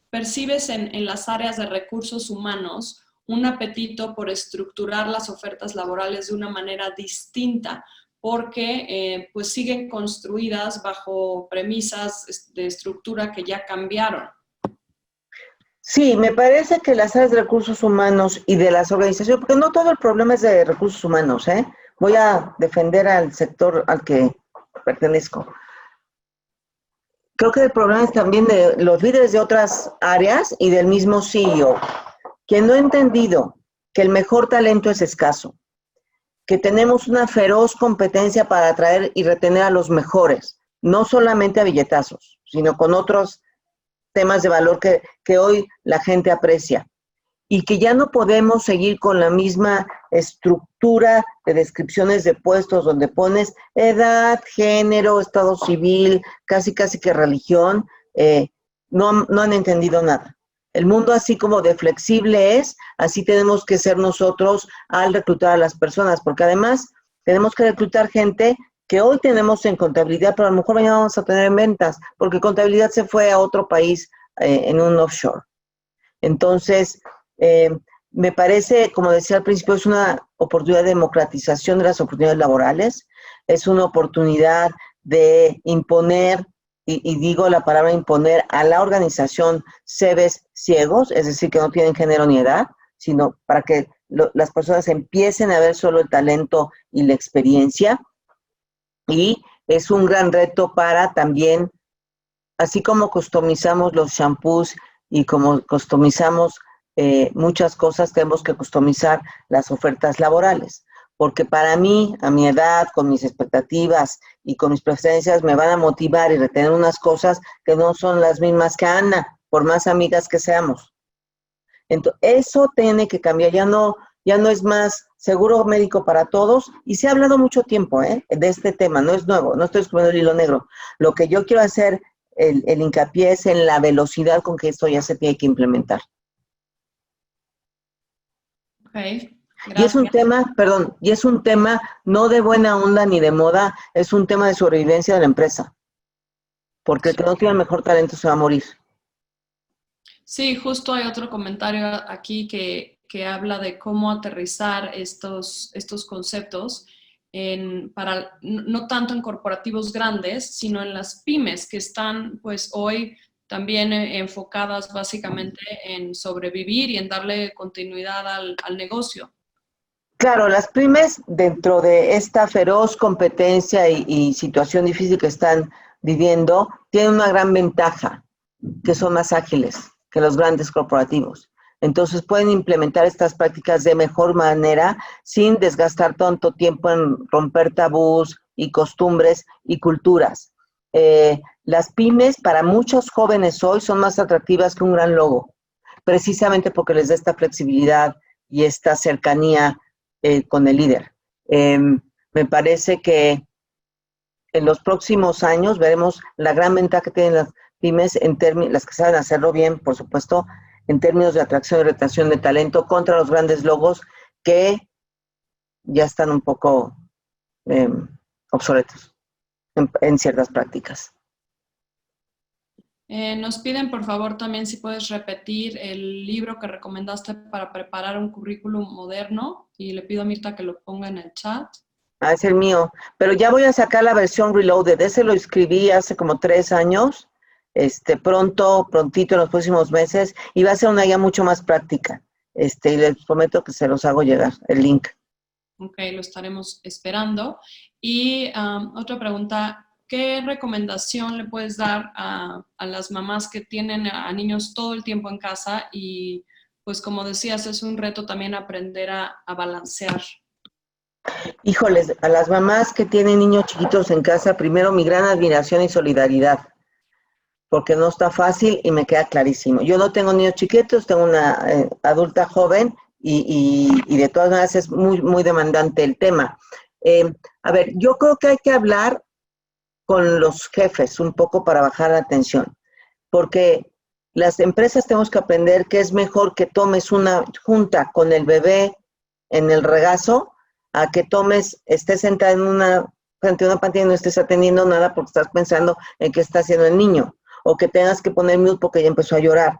percibes en las áreas de recursos humanos un apetito por estructurar las ofertas laborales de una manera distinta porque pues siguen construidas bajo premisas de estructura que ya cambiaron. Sí, me parece que las áreas de recursos humanos y de las organizaciones, porque no todo el problema es de recursos humanos, ¿eh? Voy a defender al sector al que pertenezco. Creo que el problema es también de los líderes de otras áreas y del mismo CEO, que no ha entendido que el mejor talento es escaso, que tenemos una feroz competencia para atraer y retener a los mejores, no solamente a billetazos, sino con otros temas de valor que hoy la gente aprecia. Y que ya no podemos seguir con la misma estructura de descripciones de puestos donde pones edad, género, estado civil, casi que religión, no han entendido nada. El mundo así como de flexible es, así tenemos que ser nosotros al reclutar a las personas, porque además tenemos que reclutar gente que hoy tenemos en contabilidad, pero a lo mejor mañana vamos a tener en ventas, porque contabilidad se fue a otro país en un offshore. Entonces, eh, me parece, como decía al principio, es una oportunidad de democratización de las oportunidades laborales, es una oportunidad de imponer, y digo la palabra imponer, a la organización CVs ciegos, es decir, que no tienen género ni edad, sino para que las personas empiecen a ver solo el talento y la experiencia. Y es un gran reto para también, así como customizamos los shampoos y como customizamos muchas cosas, tenemos que customizar las ofertas laborales. Porque para mí, a mi edad, con mis expectativas y con mis preferencias, me van a motivar y retener unas cosas que no son las mismas que Ana, por más amigas que seamos. Entonces, eso tiene que cambiar, ya no es más seguro médico para todos, y se ha hablado mucho tiempo de este tema, no es nuevo, no estoy descubriendo el hilo negro. Lo que yo quiero hacer, el hincapié es en la velocidad con que esto ya se tiene que implementar. Ok, Y es un gracias. tema, perdón, y es un tema no de buena onda ni de moda, es un tema de sobrevivencia de la empresa, porque el que no tiene el mejor talento se va a morir. Sí, justo hay otro comentario aquí que habla de cómo aterrizar estos conceptos para, no tanto en corporativos grandes, sino en las pymes que están pues hoy también enfocadas básicamente en sobrevivir y en darle continuidad al negocio. Claro, las pymes, dentro de esta feroz competencia y situación difícil que están viviendo, tienen una gran ventaja, que son más ágiles que los grandes corporativos. Entonces pueden implementar estas prácticas de mejor manera sin desgastar tanto tiempo en romper tabús y costumbres y culturas. Las pymes para muchos jóvenes hoy son más atractivas que un gran logo, precisamente porque les da esta flexibilidad y esta cercanía con el líder. Me parece que en los próximos años veremos la gran ventaja que tienen las pymes, las que saben hacerlo bien, por supuesto, en términos de atracción y retención de talento contra los grandes logos que ya están un poco eh, obsoletos en ciertas prácticas. Nos piden por favor también si puedes repetir el libro que recomendaste para preparar un currículum moderno y le pido a Mirta que lo ponga en el chat. Ah, es el mío, pero ya voy a sacar la versión reloaded. Ese lo escribí hace como 3 años, prontito en los próximos meses, y va a ser una guía mucho más práctica. Y les prometo que se los hago llegar, el link. Ok, lo estaremos esperando. Y otra pregunta, ¿qué recomendación le puedes dar a las mamás que tienen a niños todo el tiempo en casa? Y pues como decías, es un reto también aprender a balancear. Híjoles, a las mamás que tienen niños chiquitos en casa, primero mi gran admiración y solidaridad, porque no está fácil y me queda clarísimo. Yo no tengo niños chiquitos, tengo una adulta joven y de todas maneras es muy, muy demandante el tema. A ver, yo creo que hay que hablar con los jefes un poco para bajar la tensión, porque las empresas tenemos que aprender que es mejor que tomes una junta con el bebé en el regazo a que estés sentada frente a una pantalla y no estés atendiendo nada porque estás pensando en qué está haciendo el niño, o que tengas que poner mute porque ya empezó a llorar.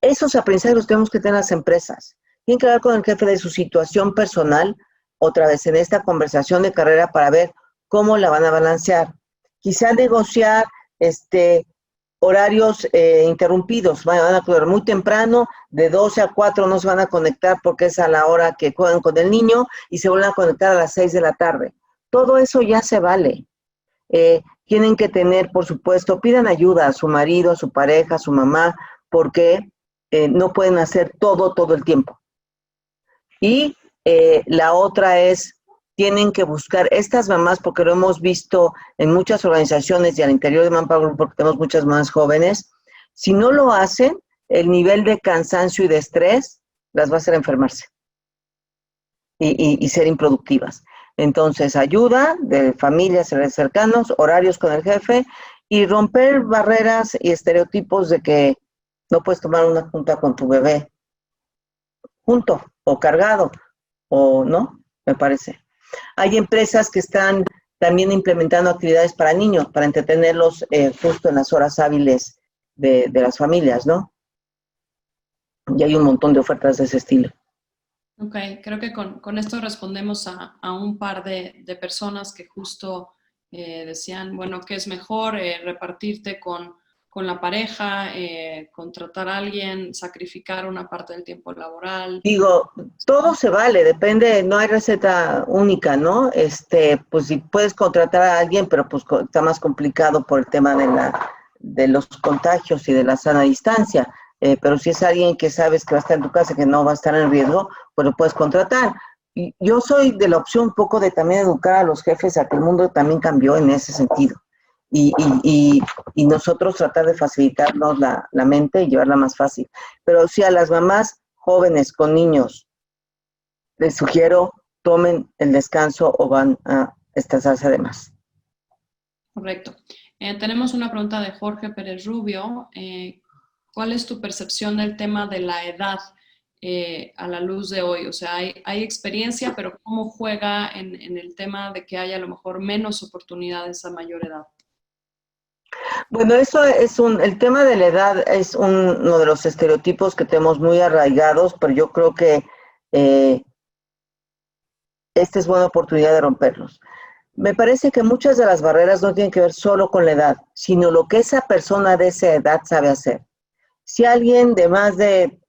Esos aprendizajes los tenemos que tener las empresas. Tienen que hablar con el jefe de su situación personal, otra vez en esta conversación de carrera para ver cómo la van a balancear. Quizá negociar horarios interrumpidos. Van a acordar muy temprano, de 12 a 4 no se van a conectar porque es a la hora que juegan con el niño y se vuelven a conectar a las 6 de la tarde. Todo eso ya se vale. Tienen que tener, por supuesto, pidan ayuda a su marido, a su pareja, a su mamá, porque no pueden hacer todo el tiempo. Y la otra es, tienen que buscar estas mamás, porque lo hemos visto en muchas organizaciones y al interior de Manpower, porque tenemos muchas más jóvenes, si no lo hacen, el nivel de cansancio y de estrés las va a hacer enfermarse y ser improductivas. Entonces, ayuda de familias cercanos, horarios con el jefe y romper barreras y estereotipos de que no puedes tomar una junta con tu bebé junto o cargado o no, me parece. Hay empresas que están también implementando actividades para niños, para entretenerlos justo en las horas hábiles de las familias, ¿no? Y hay un montón de ofertas de ese estilo. Ok, creo que con esto respondemos a un par de personas que justo decían, bueno, ¿qué es mejor? Repartirte con la pareja, contratar a alguien, sacrificar una parte del tiempo laboral. Digo, todo se vale, depende, no hay receta única, ¿no? Pues si puedes contratar a alguien, pero pues está más complicado por el tema de los contagios y de la sana distancia. Pero si es alguien que sabes que va a estar en tu casa, que no va a estar en riesgo, pues lo puedes contratar. Y yo soy de la opción un poco de también educar a los jefes a que el mundo también cambió en ese sentido. Y, y, y, y nosotros tratar de facilitarnos la mente y llevarla más fácil. Pero sí a las mamás jóvenes con niños, les sugiero tomen el descanso o van a estresarse de más. Correcto. Tenemos una pregunta de Jorge Pérez Rubio. ¿Cuál es tu percepción del tema de la edad a la luz de hoy? O sea, hay experiencia, pero ¿cómo juega en el tema de que haya a lo mejor menos oportunidades a mayor edad? Bueno, eso es el tema de la edad es uno de los estereotipos que tenemos muy arraigados, pero yo creo que esta es buena oportunidad de romperlos. Me parece que muchas de las barreras no tienen que ver solo con la edad, sino lo que esa persona de esa edad sabe hacer. Si alguien de más de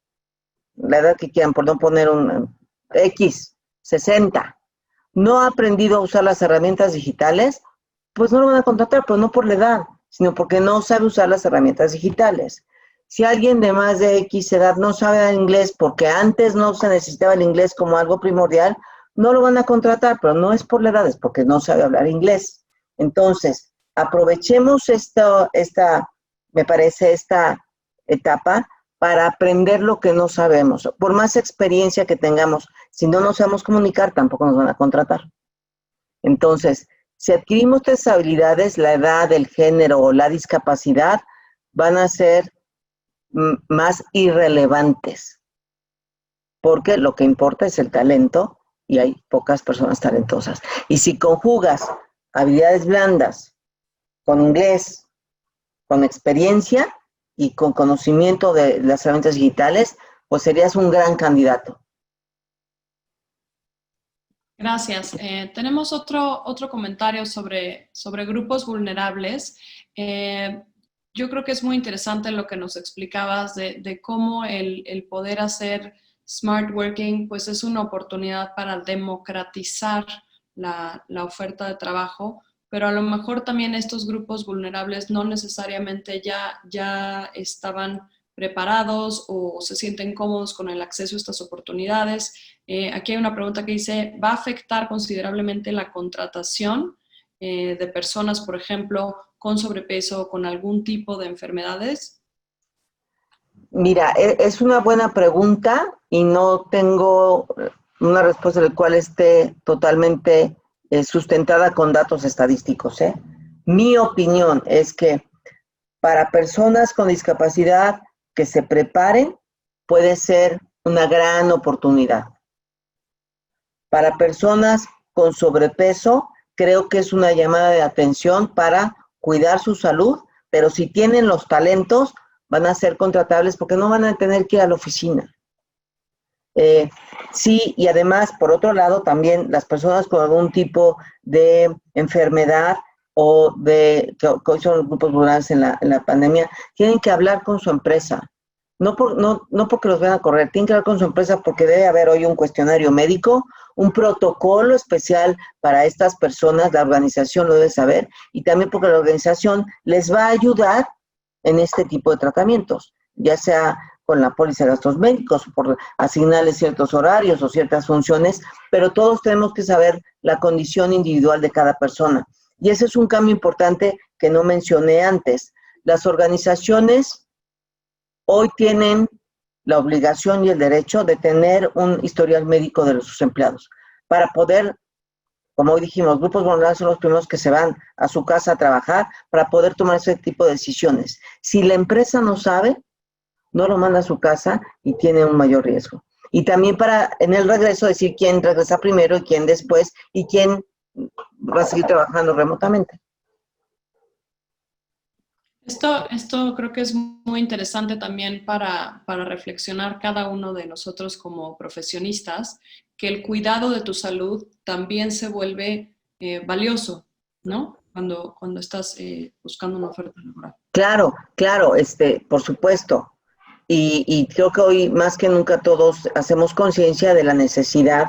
la edad que quieran, por no poner un X, 60, no ha aprendido a usar las herramientas digitales, pues no lo van a contratar, pero no por la edad, sino porque no sabe usar las herramientas digitales. Si alguien de más de X edad no sabe inglés porque antes no se necesitaba el inglés como algo primordial, no lo van a contratar, pero no es por la edad, es porque no sabe hablar inglés. Entonces, aprovechemos me parece, esta etapa para aprender lo que no sabemos. Por más experiencia que tengamos, si no nos sabemos comunicar, tampoco nos van a contratar. Entonces, si adquirimos estas habilidades, la edad, el género o la discapacidad van a ser más irrelevantes, porque lo que importa es el talento y hay pocas personas talentosas. Y si conjugas habilidades blandas con inglés, con experiencia y con conocimiento de las herramientas digitales, pues serías un gran candidato. Gracias. Tenemos otro comentario sobre grupos vulnerables. Yo creo que es muy interesante lo que nos explicabas de cómo el poder hacer smart working pues es una oportunidad para democratizar la oferta de trabajo, pero a lo mejor también estos grupos vulnerables no necesariamente ya estaban preparados o se sienten cómodos con el acceso a estas oportunidades. Aquí hay una pregunta que dice, ¿va a afectar considerablemente la contratación de personas, por ejemplo, con sobrepeso o con algún tipo de enfermedades? Mira, es una buena pregunta y no tengo una respuesta del cual esté totalmente sustentada con datos estadísticos, ¿eh? Mi opinión es que para personas con discapacidad que se preparen puede ser una gran oportunidad. Para personas con sobrepeso, creo que es una llamada de atención para cuidar su salud, pero si tienen los talentos, van a ser contratables porque no van a tener que ir a la oficina. Sí, y además, por otro lado, también las personas con algún tipo de enfermedad o que hoy son los grupos vulnerables en la pandemia, tienen que hablar con su empresa. No porque los vayan a correr, tienen que hablar con su empresa porque debe haber hoy un cuestionario médico, un protocolo especial para estas personas, la organización lo debe saber, y también porque la organización les va a ayudar en este tipo de tratamientos, ya sea con la póliza de gastos médicos, por asignarles ciertos horarios o ciertas funciones, pero todos tenemos que saber la condición individual de cada persona. Y ese es un cambio importante que no mencioné antes. Las organizaciones hoy tienen la obligación y el derecho de tener un historial médico de sus empleados para poder, como hoy dijimos, grupos vulnerables son los primeros que se van a su casa a trabajar para poder tomar ese tipo de decisiones. Si la empresa no sabe, no lo manda a su casa y tiene un mayor riesgo. Y también para en el regreso decir quién regresa primero y quién después y quién va a seguir trabajando remotamente. Esto creo que es muy interesante también para reflexionar cada uno de nosotros como profesionistas, que el cuidado de tu salud también se vuelve valioso, ¿no? Cuando estás buscando una oferta laboral. Claro, por supuesto. Y creo que hoy más que nunca todos hacemos conciencia de la necesidad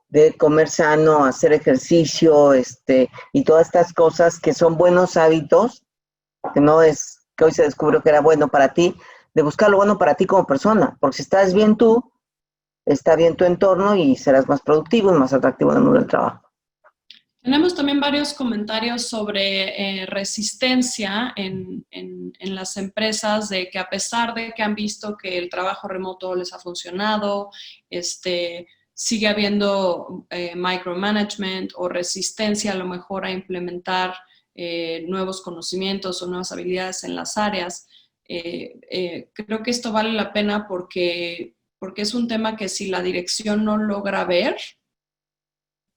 de comer sano, hacer ejercicio, y todas estas cosas que son buenos hábitos, que no es que hoy se descubrió que era bueno para ti, de buscar lo bueno para ti como persona, porque si estás bien tú, está bien tu entorno y serás más productivo y más atractivo en el mundo del trabajo. Tenemos también varios comentarios sobre resistencia en las empresas, de que a pesar de que han visto que el trabajo remoto les ha funcionado, sigue habiendo micromanagement o resistencia a lo mejor a implementar nuevos conocimientos o nuevas habilidades en las áreas. Creo que esto vale la pena porque es un tema que si la dirección no logra ver,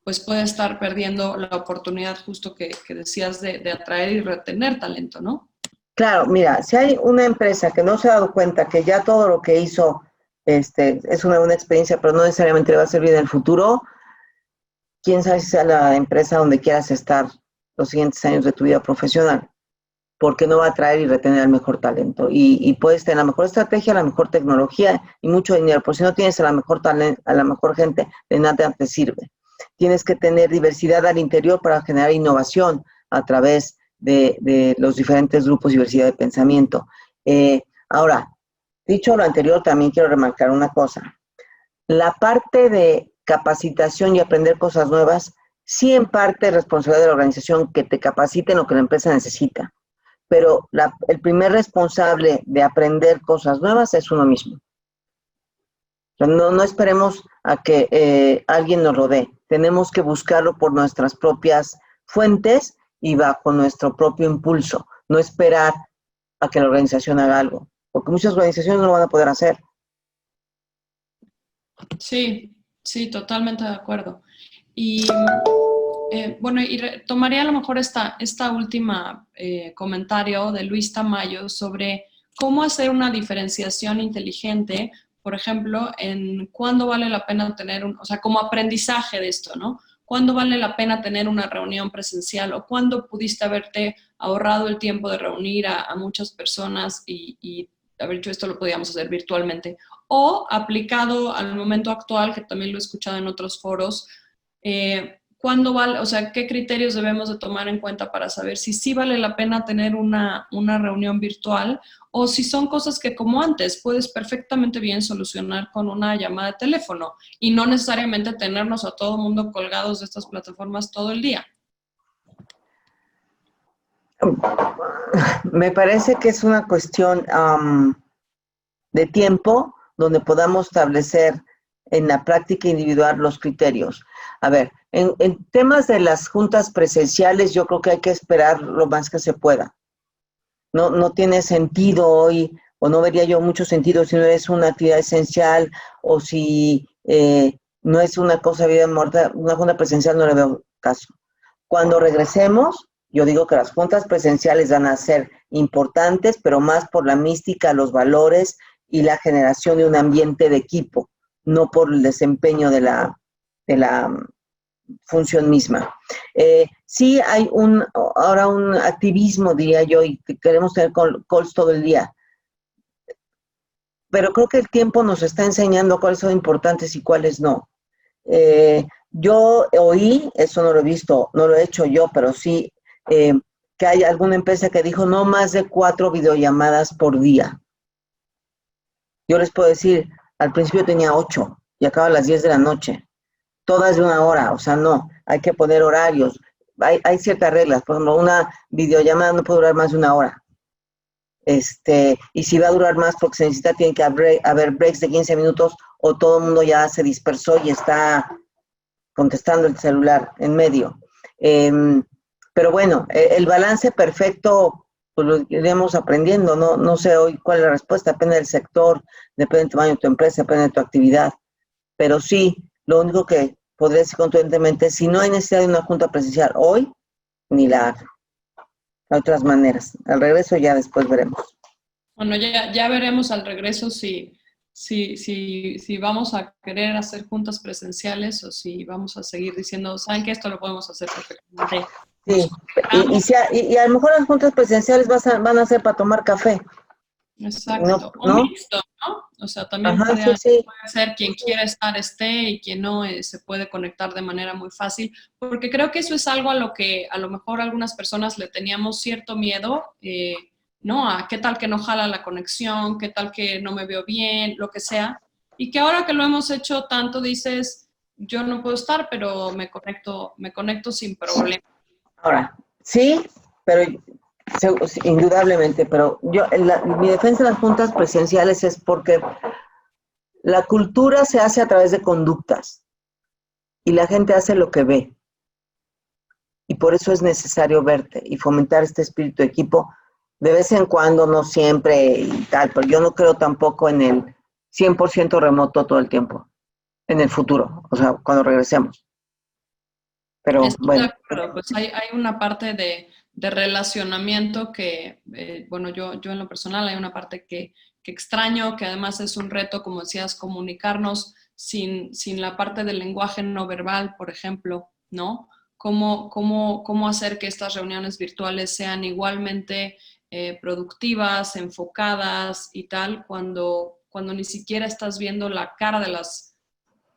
pues puede estar perdiendo la oportunidad justo que decías de atraer y retener talento, ¿no? Claro, mira, si hay una empresa que no se ha dado cuenta que ya todo lo que hizo es una buena experiencia, pero no necesariamente le va a servir en el futuro, quién sabe si sea la empresa donde quieras estar los siguientes años de tu vida profesional, porque no va a atraer y retener el mejor talento. Y puedes tener la mejor estrategia, la mejor tecnología y mucho dinero, pero si no tienes a la mejor talento, a la mejor gente, de nada te sirve. Tienes que tener diversidad al interior para generar innovación a través de los diferentes grupos y diversidad de pensamiento. Ahora, dicho lo anterior, también quiero remarcar una cosa. La parte de capacitación y aprender cosas nuevas, sí en parte es responsabilidad de la organización que te capacite en lo que la empresa necesita, pero el primer responsable de aprender cosas nuevas es uno mismo. No esperemos a que alguien nos lo dé. Tenemos que buscarlo por nuestras propias fuentes y bajo nuestro propio impulso. No esperar a que la organización haga algo, porque muchas organizaciones no lo van a poder hacer. Sí, sí, totalmente de acuerdo. Y bueno, y tomaría a lo mejor esta última comentario de Luis Tamayo sobre cómo hacer una diferenciación inteligente, por ejemplo, en cuándo vale la pena tener o sea, como aprendizaje de esto, ¿no? ¿Cuándo vale la pena tener una reunión presencial o cuándo pudiste haberte ahorrado el tiempo de reunir a muchas personas y haber hecho esto lo podíamos hacer virtualmente? O aplicado al momento actual, que también lo he escuchado en otros foros, ¿cuándo vale, o sea, qué criterios debemos de tomar en cuenta para saber si sí vale la pena tener una reunión virtual o si son cosas que como antes puedes perfectamente bien solucionar con una llamada de teléfono y no necesariamente tenernos a todo mundo colgados de estas plataformas todo el día? Me parece que es una cuestión de tiempo donde podamos establecer en la práctica individual los criterios. A ver, en temas de las juntas presenciales, yo creo que hay que esperar lo más que se pueda. No tiene sentido hoy, o no vería yo mucho sentido si no es una actividad esencial o si no es una cosa vida muerta, una junta presencial no le veo caso. Cuando regresemos, yo digo que las juntas presenciales van a ser importantes, pero más por la mística, los valores y la generación de un ambiente de equipo, no por el desempeño de la función misma. Sí hay ahora un activismo, diría yo, y que queremos tener calls todo el día, pero creo que el tiempo nos está enseñando cuáles son importantes y cuáles no. Yo oí, eso no lo he visto, no lo he hecho yo, pero sí que hay alguna empresa que dijo no más de 4 videollamadas por día. Yo les puedo decir, al principio tenía 8 y acaba a las 10 de la noche. Todas de 1 hora, o sea, no, hay que poner horarios. Hay ciertas reglas, por ejemplo, una videollamada no puede durar más de 1 hora. Y si va a durar más porque se necesita, tiene que haber breaks de 15 minutos o todo el mundo ya se dispersó y está contestando el celular en medio. Pero bueno, el balance perfecto, pues lo iremos aprendiendo, no sé hoy cuál es la respuesta, depende del sector, depende del tamaño de tu empresa, depende de tu actividad, pero sí, lo único que podría decir contundentemente, si no hay necesidad de una junta presencial hoy, ni la haga. Hay otras maneras. Al regreso ya después veremos. Bueno, ya veremos al regreso si vamos a querer hacer juntas presenciales o si vamos a seguir diciendo, ¿saben que esto lo podemos hacer perfectamente? Sí, y a lo mejor las juntas presenciales van a ser para tomar café. Exacto. O ¿No? mixto, ¿no? O sea, también Ajá, puede sí. ser quien quiera estar esté y quien no se puede conectar de manera muy fácil, porque creo que eso es algo a lo que a lo mejor algunas personas le teníamos cierto miedo, ¿no? A qué tal que no jala la conexión, qué tal que no me veo bien, lo que sea, y que ahora que lo hemos hecho tanto dices, yo no puedo estar, pero me conecto sin problema. Ahora, sí, pero indudablemente, pero mi defensa de las juntas presenciales es porque la cultura se hace a través de conductas y la gente hace lo que ve. Y por eso es necesario verte y fomentar este espíritu de equipo de vez en cuando, no siempre y tal, pero yo no creo tampoco en el 100% remoto todo el tiempo, en el futuro, o sea, cuando regresemos. Pero Estoy de bueno. acuerdo, pues hay una parte de relacionamiento que, bueno, yo en lo personal hay una parte que extraño, que además es un reto, como decías, comunicarnos sin la parte del lenguaje no verbal, por ejemplo, ¿no? ¿Cómo hacer que estas reuniones virtuales sean igualmente productivas, enfocadas y tal, cuando ni siquiera estás viendo la cara de las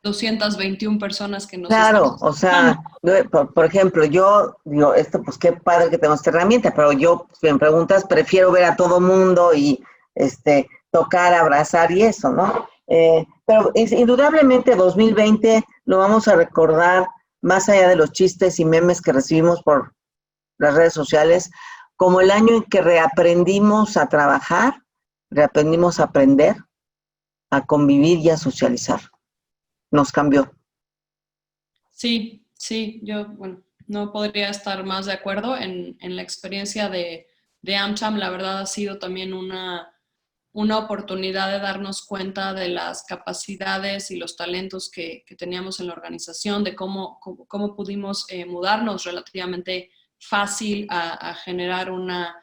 221 personas que nos están Claro, o escuchando? sea, por ejemplo, yo digo, esto pues qué padre que tenemos esta herramienta, pero yo, si me preguntas, prefiero ver a todo mundo y tocar, abrazar y eso, ¿no? Pero indudablemente 2020 lo vamos a recordar más allá de los chistes y memes que recibimos por las redes sociales, como el año en que reaprendimos a trabajar, reaprendimos a aprender, a convivir y a socializar. Nos cambió. Sí, yo, bueno, no podría estar más de acuerdo en la experiencia de AmCham. La verdad ha sido también una oportunidad de darnos cuenta de las capacidades y los talentos que teníamos en la organización, de cómo pudimos mudarnos relativamente fácil a generar una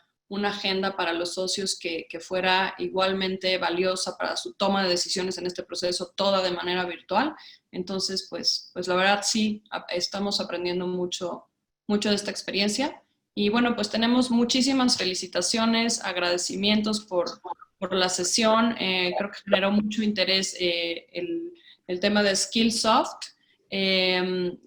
agenda para los socios que fuera igualmente valiosa para su toma de decisiones en este proceso, toda de manera virtual. Entonces, pues la verdad sí, estamos aprendiendo mucho de esta experiencia. Y bueno, pues tenemos muchísimas felicitaciones, agradecimientos por la sesión. Creo que generó mucho interés el tema de Skillsoft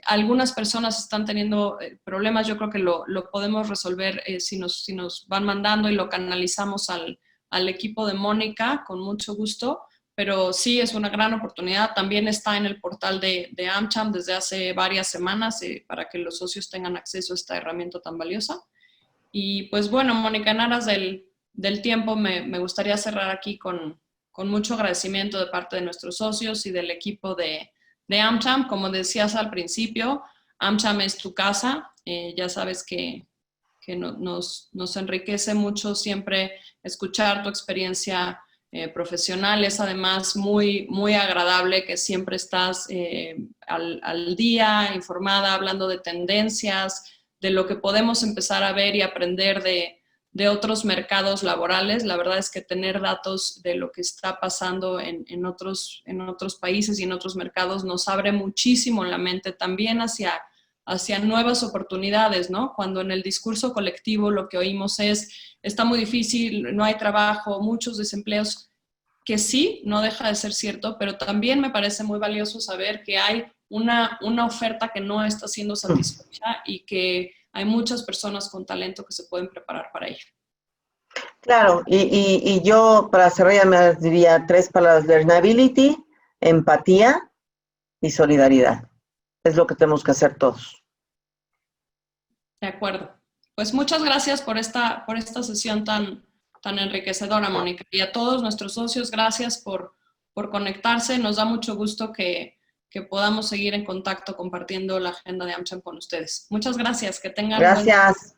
Algunas personas están teniendo problemas, yo creo que lo podemos resolver si nos van mandando y lo canalizamos al equipo de Mónica, con mucho gusto, pero sí es una gran oportunidad. También está en el portal de AmCham desde hace varias semanas para que los socios tengan acceso a esta herramienta tan valiosa. Y pues bueno, Mónica, en aras del tiempo me gustaría cerrar aquí con mucho agradecimiento de parte de nuestros socios y del equipo de AmCham. Como decías al principio, AmCham es tu casa. Ya sabes que nos enriquece mucho siempre escuchar tu experiencia profesional. Es además muy, muy agradable que siempre estás al día, informada, hablando de tendencias, de lo que podemos empezar a ver y aprender de otros mercados laborales. La verdad es que tener datos de lo que está pasando en otros países y en otros mercados nos abre muchísimo la mente también hacia nuevas oportunidades, ¿no? Cuando en el discurso colectivo lo que oímos es, está muy difícil, no hay trabajo, muchos desempleos, que sí, no deja de ser cierto, pero también me parece muy valioso saber que hay una oferta que no está siendo satisfecha y que hay muchas personas con talento que se pueden preparar para ello. Claro, y yo para cerrar ya me diría 3 palabras: learnability, empatía y solidaridad. Es lo que tenemos que hacer todos. De acuerdo. Pues muchas gracias por esta sesión tan enriquecedora, Mónica. Y a todos nuestros socios, gracias por conectarse. Nos da mucho gusto que podamos seguir en contacto compartiendo la agenda de AmCham con ustedes. Muchas gracias. Que tengan Gracias.